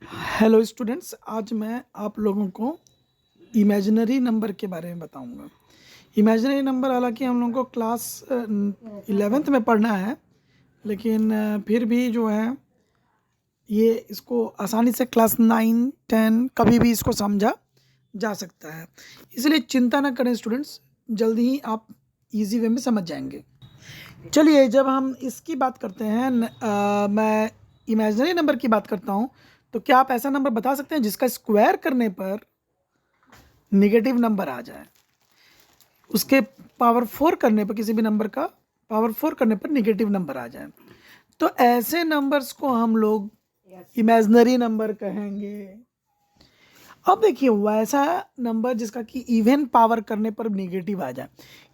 Hello students, आज मैं आप लोगों को इमेजिनरी नंबर के बारे में बताऊंगा। इमेजिनरी नंबर हालांकि हम लोगों को क्लास 11th में पढ़ना है, लेकिन फिर भी जो है ये इसको आसानी से क्लास 9 10 कभी भी इसको समझा जा सकता है। इसलिए चिंता ना करें स्टूडेंट्स, जल्दी ही आप इजी वे में समझ जाएंगे। चलिए, जब हम इसकी बात करते हैं मैं इमेजिनरी नंबर की बात करता हूँ, तो क्या आप ऐसा नंबर बता सकते हैं जिसका स्क्वायर करने पर निगेटिव नंबर आ जाए? उसके पावर 4 करने पर, किसी भी नंबर का पावर 4 करने पर निगेटिव नंबर आ जाए, तो ऐसे नंबर्स को हम लोग इमेजिनरी नंबर कहेंगे। अब देखिए, वैसा नंबर जिसका कि इवन पावर करने पर नेगेटिव आ जाए,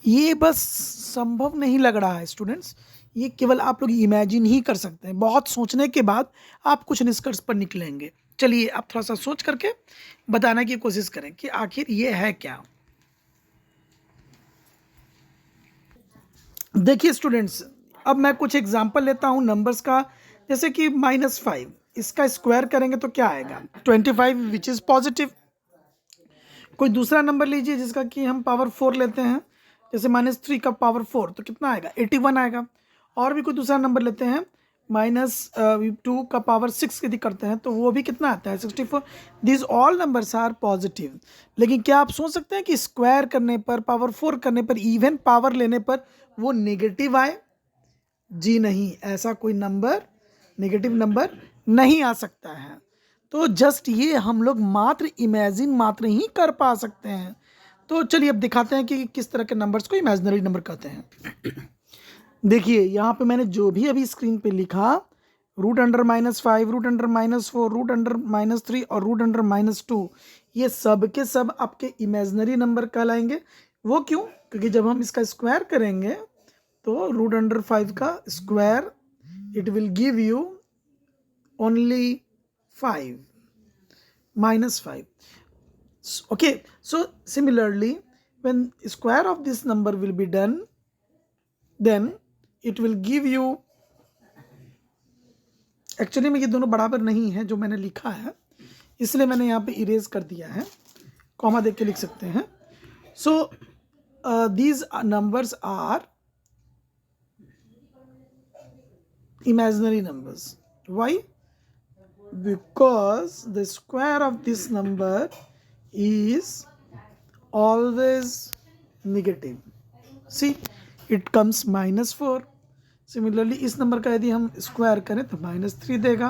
ये बस संभव नहीं लग रहा है स्टूडेंट्स। ये केवल आप लोग इमेजिन ही कर सकते हैं। बहुत सोचने के बाद आप कुछ निष्कर्ष पर निकलेंगे। चलिए, आप थोड़ा सा सोच करके बताने की कोशिश करें कि आखिर ये है क्या। देखिए स्टूडेंट्स, अब मैं कुछ एग्जांपल लेता हूँ नंबर्स का। जैसे कि -5, इसका स्क्वायर करेंगे तो क्या आएगा? 25, विच इज़ पॉजिटिव। कोई दूसरा नंबर लीजिए जिसका कि हम पावर 4 लेते हैं, जैसे -3 का पावर 4 तो कितना आएगा? 81 आएगा। और भी कोई दूसरा नंबर लेते हैं, -2 का पावर 6 यदि करते हैं तो वो भी कितना आता है? 64। This all numbers are positive. लेकिन क्या आप सोच सकते हैं कि स्क्वायर करने पर, पावर 4 करने पर, इवन पावर लेने पर वो नेगेटिव आए? जी नहीं, ऐसा कोई नंबर, नेगेटिव नंबर नहीं आ सकता है। तो जस्ट ये हम लोग मात्र इमेजिन मात्र ही कर पा सकते हैं। तो चलिए अब दिखाते हैं कि किस तरह के नंबर्स को इमेजिनरी नंबर कहते हैं। देखिए, यहाँ पे मैंने जो भी अभी स्क्रीन पे लिखा, √5, √-4, √-3 और √-2, ये सब के सब आपके इमेजिनरी नंबर कहलाएंगे। वो क्यों? क्योंकि जब हम इसका स्क्वायर करेंगे तो √5 का square, it will give you only 5, -5. Okay, so similarly, when square of this number will be done, then it will give you, actually में ये दोनों बराबर नहीं है जो मैंने लिखा है, इसलिए मैंने यहाँ पे इरेज कर दिया है। कॉमा देख के लिख सकते हैं। So these numbers are imaginary numbers. Why? Because the square of this number is always negative. See, it comes -4. Similarly इस नंबर का यदि हम स्क्वायर करें तो -3 देगा,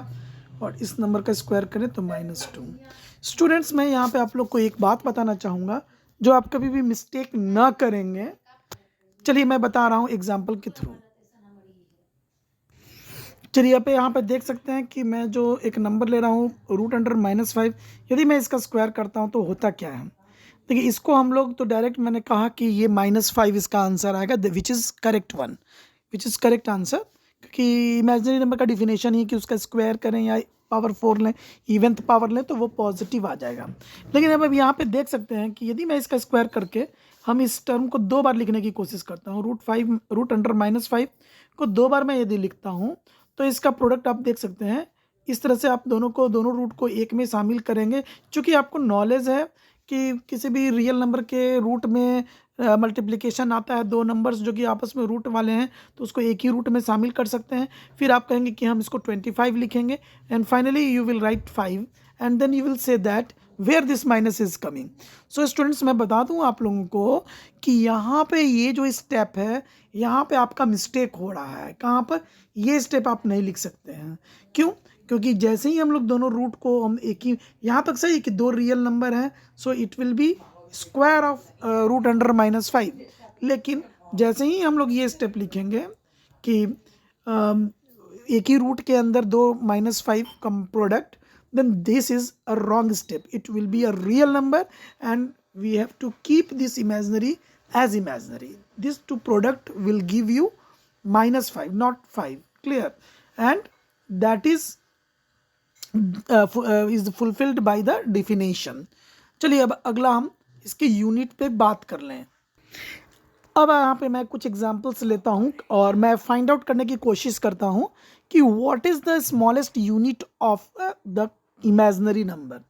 और इस नंबर का स्क्वायर करें तो -2। स्टूडेंट्स, मैं यहाँ पे आप लोग को एक बात बताना चाहूँगा जो आप कभी भी मिस्टेक ना करेंगे। चलिए, मैं बता रहा हूँ एग्जाम्पल के थ्रू। चलिए, आप यहाँ पे देख सकते हैं कि मैं जो एक नंबर ले रहा हूँ √-5, यदि मैं इसका स्क्वायर करता हूँ तो होता क्या है? देखिए, इसको हम लोग तो डायरेक्ट, मैंने कहा कि ये -5 इसका आंसर आएगा, which is correct one, which is correct answer. क्योंकि इमेजिनरी नंबर का डिफिनेशन ही कि उसका स्क्वायर करें या पावर 4 लें, इवेंथ पावर लें, तो वो पॉजिटिव आ जाएगा। लेकिन अब यहाँ पे देख सकते हैं कि यदि मैं इसका स्क्वायर करके हम इस टर्म को 2 बार लिखने की कोशिश करता हूँ, √5 को 2 बार मैं यदि लिखता हूँ, तो इसका प्रोडक्ट आप देख सकते हैं। इस तरह से आप दोनों रूट को एक में शामिल करेंगे। चूँकि आपको नॉलेज है कि किसी भी रियल नंबर के रूट में मल्टीप्लिकेशन आता है, 2 नंबर्स जो कि आपस में रूट वाले हैं, तो उसको एक ही रूट में शामिल कर सकते हैं। फिर आप कहेंगे कि हम इसको 25 लिखेंगे, and finally you will write 5, and then you will say that where this minus is coming. So students, मैं बता दूं आप लोगों को कि यहाँ पे ये जो स्टेप है, यहाँ पे आपका मिस्टेक हो रहा है। कहाँ पर? ये स्टेप आप नहीं लिख सकते हैं। क्यों? क्योंकि जैसे ही हम लोग दोनों रूट को हम एक ही, यहाँ तक सही है कि 2 रियल नंबर हैं, so it will B square of √-5। लेकिन जैसे ही हम लोग ये स्टेप लिखेंगे कि एक ही रूट के अंदर 2 -5 का product, then this is a wrong step. It will be a real number, and we have to keep this imaginary as imaginary. This two product will give you -5, not 5. Clear? And that is fulfilled by the definition. चलिए, अब अगला हम इसके unit पे बात कर लें। अब यहाँ पे मैं कुछ एग्जांपल्स लेता हूँ और मैं फाइंड आउट करने की कोशिश करता हूँ कि what is the smallest unit of the imaginary number.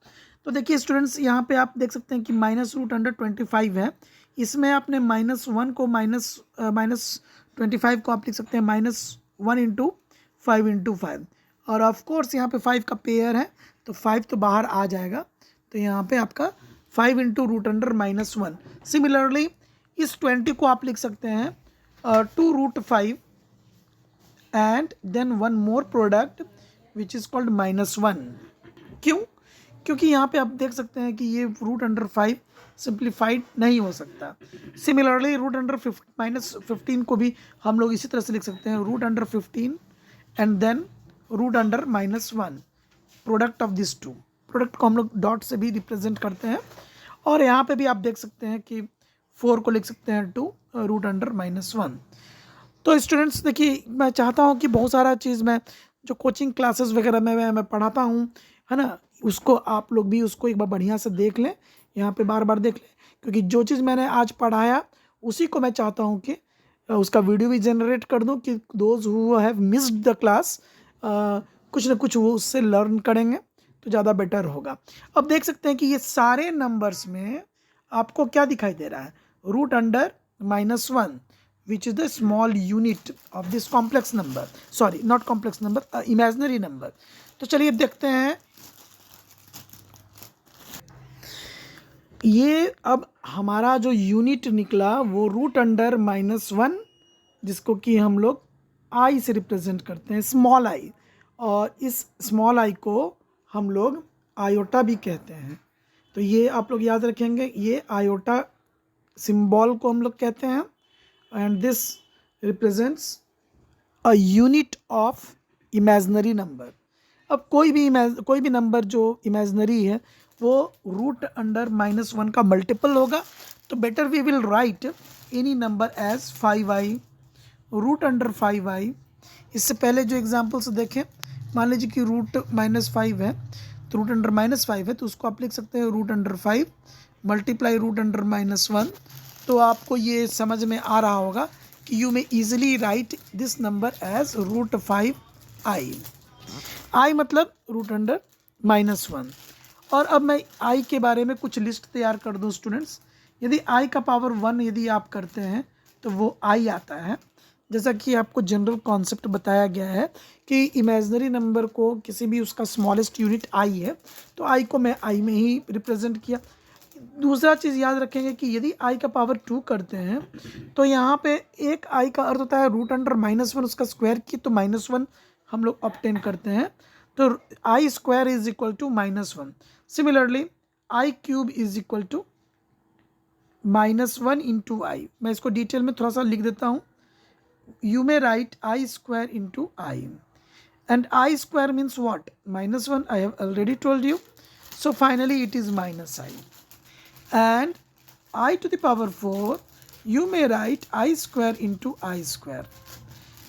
तो देखिए स्टूडेंट्स, यहाँ पे आप देख सकते हैं कि -√25 है। इसमें आपने -1 को -25 को आप लिख सकते हैं -1 इंटू 5 और ऑफ कोर्स यहाँ पे 5 का पेयर है तो 5 तो बाहर आ जाएगा। तो यहाँ पे आपका 5 इंटू √1। सिमिलरली इस 20 को आप लिख सकते हैं 2√5 and then one more product which is called -1। क्यों? क्योंकि यहाँ पे आप देख सकते हैं कि ये √5 सिंप्लीफाइड नहीं हो सकता। सिमिलरली -15 को भी हम लोग इसी तरह से लिख सकते हैं √15 and then √1 product of this two. Product को हम लोग डॉट से भी रिप्रेजेंट करते हैं। और यहाँ पे भी आप देख सकते हैं कि 4 को लिख सकते हैं 2 √1। तो स्टूडेंट्स देखिए, मैं चाहता हूँ कि बहुत सारा चीज़ मैं जो कोचिंग क्लासेस वगैरह में मैं पढ़ाता हूँ, है ना, उसको आप लोग भी उसको एक बार बढ़िया से देख लें, यहाँ पे बार बार देख लें, क्योंकि जो चीज़ मैंने आज पढ़ाया उसी को मैं चाहता हूँ कि उसका वीडियो भी जनरेट कर दूँ कि those who have missed the class कुछ ना कुछ वो उससे लर्न करेंगे तो ज़्यादा बेटर होगा। अब देख सकते हैं कि ये सारे नंबर्स में आपको क्या दिखाई दे रहा है, √1 which is the small unit of this complex number, sorry not complex number, imaginary number। तो चलिए देखते हैं ये अब हमारा जो यूनिट निकला वो √1 जिसको कि हम लोग आई से रिप्रेजेंट करते हैं, स्मॉल आई, और इस स्मॉल आई को हम लोग आयोटा भी कहते हैं। तो ये आप लोग याद रखेंगे, ये आयोटा सिंबल को हम लोग कहते हैं and this represents a unit of imaginary number. अब कोई भी नंबर जो इमेजनरी है वो √1 का मल्टीपल होगा, तो better we will write any number as 5i, √5i। इससे पहले जो एग्जांपल्स देखें, मान लीजिए कि √-5 है तो √5 है तो उसको आप लिख सकते हैं √5 मल्टीप्लाई √1। तो आपको ये समझ में आ रहा होगा कि you may easily write this number as √5i। i मतलब √1। और अब मैं i के बारे में कुछ लिस्ट तैयार कर दूं स्टूडेंट्स। यदि i का पावर 1 यदि आप करते हैं तो वो i आता है। जैसा कि आपको जनरल कॉन्सेप्ट बताया गया है कि इमेजनरी नंबर को किसी भी उसका स्मॉलेस्ट यूनिट i है तो i को मैं i में ही रिप्रेजेंट किया। दूसरा चीज़ याद रखेंगे कि यदि i का पावर 2 करते हैं तो यहाँ पे एक i का अर्थ होता है √1 उसका स्क्वायर की, तो -1 हम लोग ऑब्टेन करते हैं, तो i² is equal to -1। Similarly i³ is equal to -1 into I. मैं इसको डिटेल में थोड़ा सा लिख देता हूँ। You may write i² into I and i² means what? -1, I have already told you. So finally it is -i. And I to the power 4, you may write i² into i²,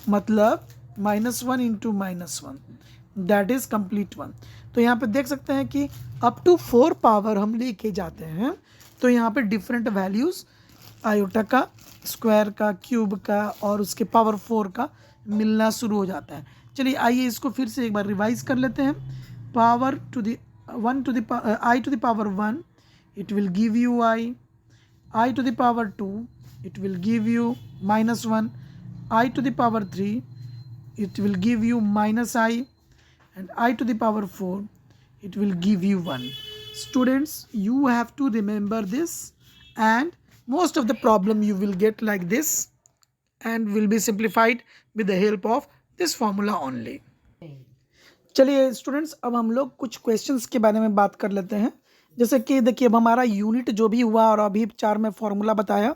मतलब -1 into -1, that is complete 1। तो यहाँ पे देख सकते हैं कि up to 4 power हम लेके जाते हैं तो यहाँ पे डिफरेंट वैल्यूज़ आयोटा का, स्क्वायर का, क्यूब का और उसके पावर 4 का मिलना शुरू हो जाता है। चलिए आइए इसको फिर से एक बार रिवाइज कर लेते हैं। Power to the 1 to the I to the power 1, it will give you I to the power 2, it will give you -1, I to the power 3, it will give you -i, and I to the power 4, it will give you 1. Students, you have to remember this, and most of the problem you will get like this and will be simplified with the help of this formula only. चलिए students, अब हम लोग कुछ questions के बारे में बात कर लेते हैं। जैसे कि देखिए, अब हमारा यूनिट जो भी हुआ और अभी 4 में फॉर्मूला बताया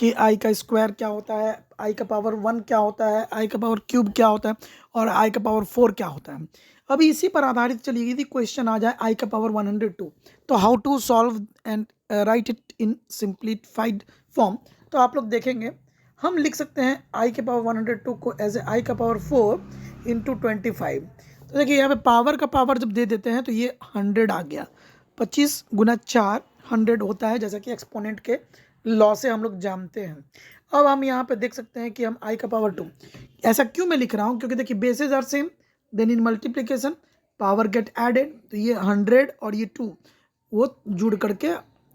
कि i का स्क्वायर क्या होता है, i का पावर 1 क्या होता है, i का पावर क्यूब क्या होता है और i का पावर 4 क्या होता है। अभी इसी पर आधारित चलिए, यदि क्वेश्चन आ जाए i का पावर 102 तो how to solve and write it in simplified form. तो आप लोग देखेंगे हम लिख सकते हैं i के पावर 102 को एज ए i का पावर 4 इंटू 25। तो देखिए यहाँ पे पावर का पावर जब दे देते हैं तो ये 100 आ गया। 25 गुना 4 100 होता है, जैसा कि एक्सपोनेंट के लॉ से हम लोग जानते हैं। अब हम यहाँ पे देख सकते हैं कि हम i का पावर 2, ऐसा क्यों मैं लिख रहा हूँ, क्योंकि देखिए bases are same, then in multiplication power get added, तो ये 100 और ये 2 वो जुड़ करके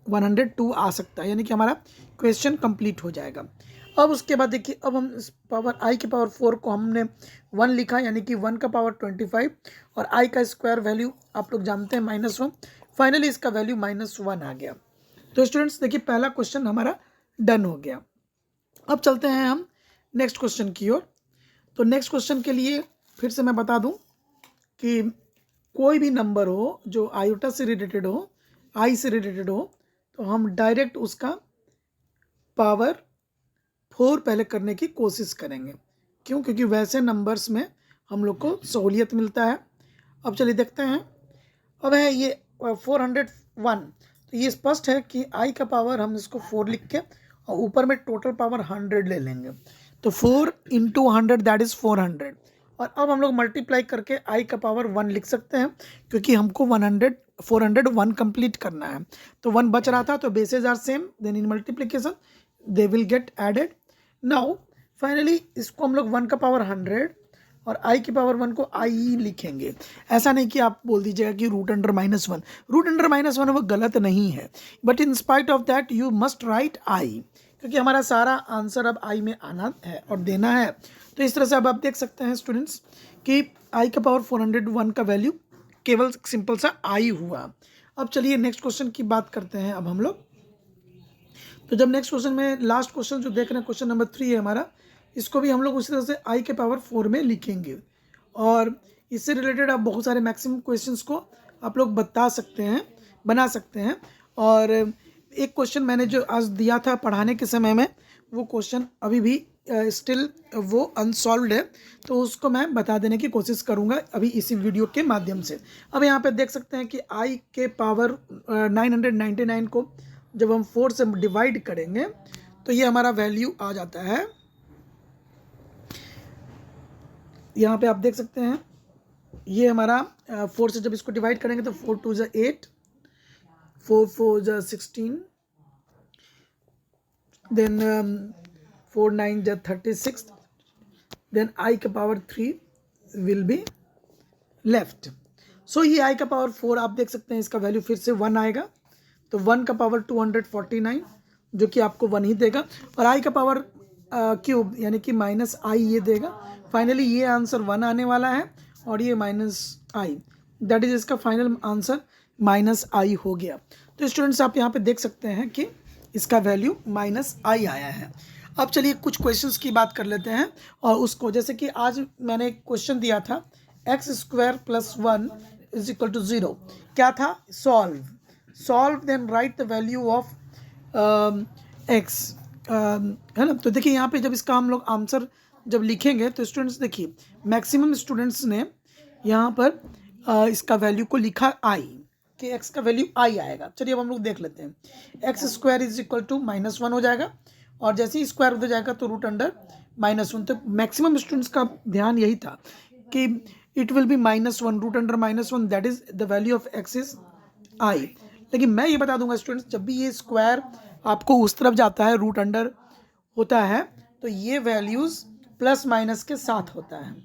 102 आ सकता है, यानी कि हमारा क्वेश्चन कंप्लीट हो जाएगा। अब उसके बाद देखिए, अब हम इस पावर i की पावर 4 को हमने 1 लिखा, यानी कि 1 का पावर 25 और i का स्क्वायर वैल्यू आप लोग जानते हैं -1। फाइनली इसका वैल्यू -1 आ गया। तो स्टूडेंट्स देखिए, पहला क्वेश्चन हमारा डन हो गया। अब चलते हैं हम नेक्स्ट क्वेश्चन की ओर। तो नेक्स्ट क्वेश्चन के लिए फिर से मैं बता दूं कि कोई भी नंबर हो जो आयोटा से रिलेटेड हो, आई से रिलेटेड हो, तो हम डायरेक्ट उसका पावर 4 पहले करने की कोशिश करेंगे। क्यों? क्योंकि वैसे नंबर्स में हम लोग को सहूलियत मिलता है। अब चलिए देखते हैं। अब है ये 401, तो ये स्पष्ट है कि आई का पावर हम इसको 4 लिख के और ऊपर में टोटल पावर 100 ले लेंगे, तो 4 इंटू 100 दैट इज़ 400। और अब हम लोग मल्टीप्लाई करके आई का पावर 1 लिख सकते हैं, क्योंकि हमको 401 कंप्लीट करना है। तो 1 बच रहा था, तो bases are same, then in multiplication they will get added. Now finally इसको हम लोग 1 का पावर 100 और आई की पावर 1 को आई ही लिखेंगे। ऐसा नहीं कि आप बोल दीजिएगा कि रूट अंडर -1, रूट अंडर -1 वो गलत नहीं है, but in spite of that you must right I, क्योंकि हमारा सारा आंसर अब आई में आना है और देना है। तो इस तरह से अब आप देख सकते हैं स्टूडेंट्स कि आई का पावर 401 का वैल्यू केवल सिंपल सा आई हुआ। अब चलिए नेक्स्ट क्वेश्चन की बात करते हैं अब हम लोग। तो जब नेक्स्ट क्वेश्चन में लास्ट क्वेश्चन जो देख रहे हैं, क्वेश्चन नंबर 3 है हमारा, इसको भी हम लोग उसी तरह से आई के पावर 4 में लिखेंगे। और इससे रिलेटेड आप बहुत सारे मैक्सिमम क्वेश्चंस को आप लोग बना सकते हैं। और एक क्वेश्चन मैंने जो आज दिया था पढ़ाने के समय में, वो क्वेश्चन अभी भी स्टिल वो अनसॉल्व्ड है, तो उसको मैं बता देने की कोशिश करूंगा अभी इसी वीडियो के माध्यम से। अब यहाँ पे देख सकते हैं कि आई के पावर 999 को जब हम 4 से डिवाइड करेंगे तो ये हमारा वैल्यू आ जाता है। यहाँ पे आप देख सकते हैं, ये हमारा 4 से जब इसको डिवाइड करेंगे तो 4 2 = 8, 4 4 = 16, देन 4 9 = 36, देन आई का पावर 3 विल बी लेफ्ट। सो ये आई का पावर 4 आप देख सकते हैं, इसका वैल्यू फिर से 1 आएगा, तो 1 का पावर 249 जो कि आपको 1 ही देगा, और आई का पावर क्यूब यानी कि -i ये देगा। फाइनली ये आंसर 1 आने वाला है और ये -i, दैट इज इसका फाइनल आंसर -i हो गया। तो स्टूडेंट्स आप यहाँ पे देख सकते हैं कि इसका वैल्यू -i आया है। अब चलिए कुछ क्वेश्चंस की बात कर लेते हैं, और उसको जैसे कि आज मैंने एक क्वेश्चन दिया था x² + 1 = 0। क्या था? Solve then write the value of x, है ना। तो देखिए यहाँ पे जब इसका हम लोग आंसर जब लिखेंगे तो स्टूडेंट्स देखिए मैक्सिमम स्टूडेंट्स ने यहाँ पर इसका वैल्यू को लिखा i, कि x का वैल्यू i आएगा। चलिए अब हम लोग देख लेते हैं। x² = -1 हो जाएगा, और जैसे ही स्क्वायर हो जाएगा तो रूट अंडर -1। तो मैक्सिमम स्टूडेंट्स का ध्यान यही था कि it will be -1, root under -1, that is the value of x is i। लेकिन मैं ये बता दूंगा स्टूडेंट्स, जब भी ये स्क्वायर आपको उस तरफ जाता है, रूट अंडर होता है, तो ये वैल्यूज़ प्लस माइनस के साथ होता है।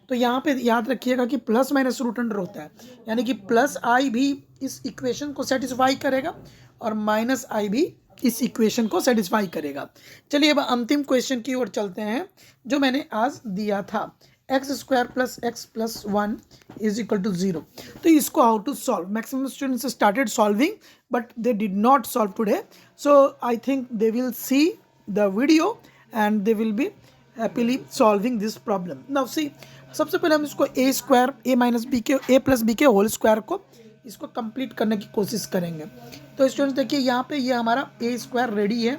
तो यहाँ पे याद रखिएगा कि प्लस माइनस रूट अंडर होता है, यानी कि +i भी इस इक्वेशन को सेटिस्फाई करेगा और -i भी इस इक्वेशन को सेटिस्फाई करेगा। चलिए अब अंतिम क्वेश्चन की ओर चलते हैं जो मैंने आज दिया था, x² + x + 1 = 0। तो इसको how to solve, maximum students started solving but they did not solve today, so I think they will see the video and they will be happily solving this problem. Now see, सबसे पहले हम इसको a² a + b के whole square को इसको complete करने की कोशिश करेंगे। तो स्टूडेंट्स देखिए यहाँ पे ये हमारा a² रेडी है,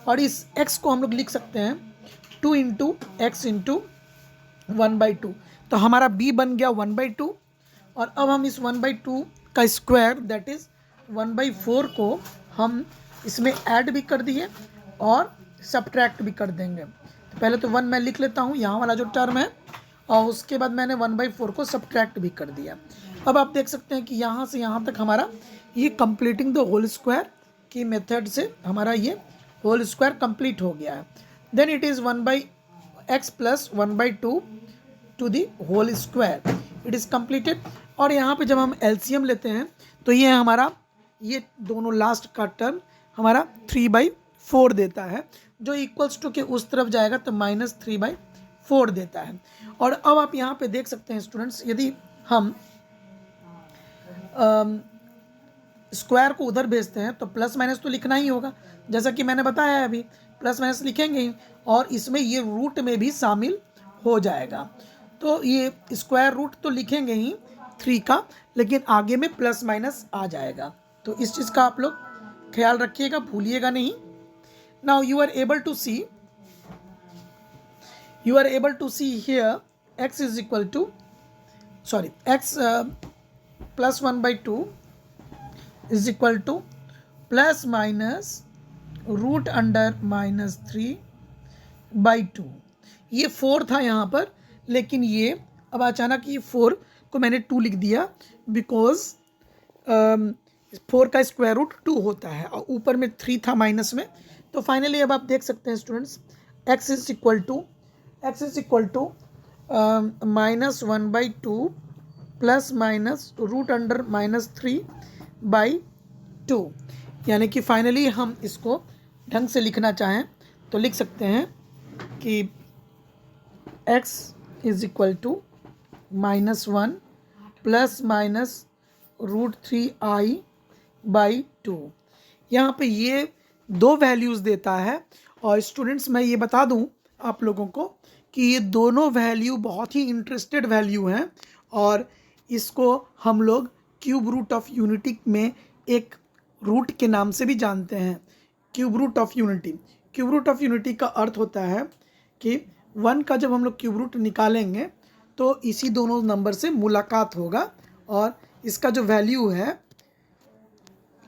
और इस x को हम लोग लिख सकते हैं 2 × x × 1/2, तो हमारा b बन गया 1/2। और अब हम इस 1/2 का स्क्वायर दैट इज 1/4 को हम इसमें ऐड भी कर दिए और सब्ट्रैक्ट भी कर देंगे। तो पहले तो 1 मैं लिख लेता हूँ, यहाँ वाला जो टर्म है, और उसके बाद मैंने 1/4 को सब्ट्रैक्ट भी कर दिया। अब आप देख सकते हैं कि यहाँ से यहाँ तक हमारा ये कंप्लीटिंग द होल स्क्वायर की मेथड से हमारा ये होल स्क्वायर कंप्लीट हो गया है। Then it is 1/x + 1/2 to the whole square, it is completed। और यहाँ पे जब हम एलसीएम लेते हैं तो ये हमारा, ये दोनों लास्ट का टर्म हमारा 3/4 देता है, जो इक्वल्स टू के उस तरफ जाएगा तो -3/4 देता है। और अब आप यहाँ पे देख सकते हैं स्टूडेंट्स, यदि हम स्क्वायर को उधर भेजते हैं तो प्लस माइनस तो लिखना ही होगा, जैसा कि मैंने बताया है अभी, प्लस माइनस लिखेंगे ही, और इसमें ये रूट में भी शामिल हो जाएगा। तो ये स्क्वायर रूट तो लिखेंगे ही 3 का, लेकिन आगे में प्लस माइनस आ जाएगा। तो इस चीज़ का आप लोग ख्याल रखिएगा, भूलिएगा नहीं। Now you are able to see here x is equal to, sorry, x plus 1/2 is equal to plus minus root under -3/2। ये 4 था यहाँ पर, लेकिन ये अब अचानक ये 4 को मैंने 2 लिख दिया, बिकॉज 4 का स्क्वायर रूट 2 होता है और ऊपर में 3 था माइनस में। तो फाइनली अब आप देख सकते हैं students, x is equal to -1/2 plus minus root under -3/2, यानी कि फाइनली हम इसको ढंग से लिखना चाहें तो लिख सकते हैं कि x is equal to -1 plus minus √3i/2। यहाँ पे ये 2 वैल्यूज़ देता है। और स्टूडेंट्स मैं ये बता दूँ आप लोगों को कि ये दोनों वैल्यू बहुत ही इंटरेस्टेड वैल्यू हैं, और इसको हम लोग क्यूब रूट ऑफ यूनिटी में एक रूट के नाम से भी जानते हैं, cube root of unity. Cube root of unity का अर्थ होता है कि 1 का जब हम लोग क्यूब रूट निकालेंगे तो इसी दोनों नंबर से मुलाकात होगा, और इसका जो वैल्यू है,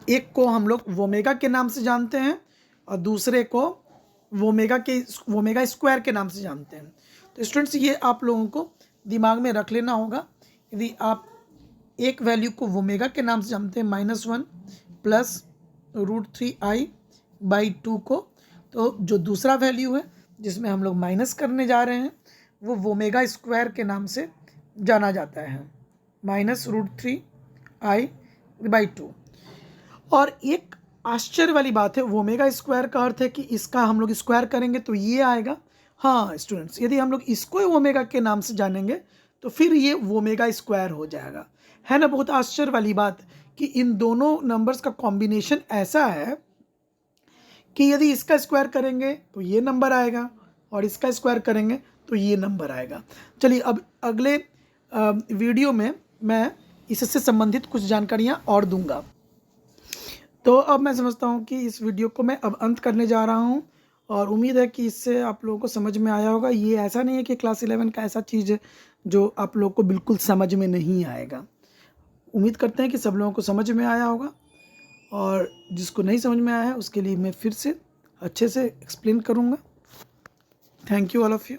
एक को हम लोग वोमेगा के नाम से जानते हैं और दूसरे को वोमेगा स्क्वायर के नाम से जानते हैं। तो स्टूडेंट्स ये आप लोगों को दिमाग में रख लेना होगा। यदि आप एक वैल्यू को वोमेगा के नाम से जानते हैं -1 प्लस √3i/2 को, तो जो दूसरा वैल्यू है जिसमें हम लोग माइनस करने जा रहे हैं वो वोमेगा स्क्वायर के नाम से जाना जाता है, -√3i/2। और एक आश्चर्य वाली बात है, वोमेगा स्क्वायर का अर्थ है कि इसका हम लोग स्क्वायर करेंगे तो ये आएगा। हाँ स्टूडेंट्स, यदि हम लोग इसको वोमेगा के नाम से जानेंगे तो फिर ये वोमेगा स्क्वायर हो जाएगा। है ना बहुत आश्चर्य वाली बात कि इन दोनों नंबर्स का कॉम्बिनेशन ऐसा है कि यदि इसका स्क्वायर करेंगे तो ये नंबर आएगा और इसका स्क्वायर करेंगे तो ये नंबर आएगा। चलिए अब अगले वीडियो में मैं इससे संबंधित कुछ जानकारियाँ और दूंगा। तो अब मैं समझता हूँ कि इस वीडियो को मैं अब अंत करने जा रहा हूँ, और उम्मीद है कि इससे आप लोगों को समझ में आया होगा। ये ऐसा नहीं है कि क्लास 11 का ऐसा चीज़ है जो आप लोगों को बिल्कुल समझ में नहीं आएगा। उम्मीद करते हैं कि सब लोगों को समझ में आया होगा, और जिसको नहीं समझ में आया है उसके लिए मैं फिर से अच्छे से एक्सप्लेन करूँगा। Thank you all of you.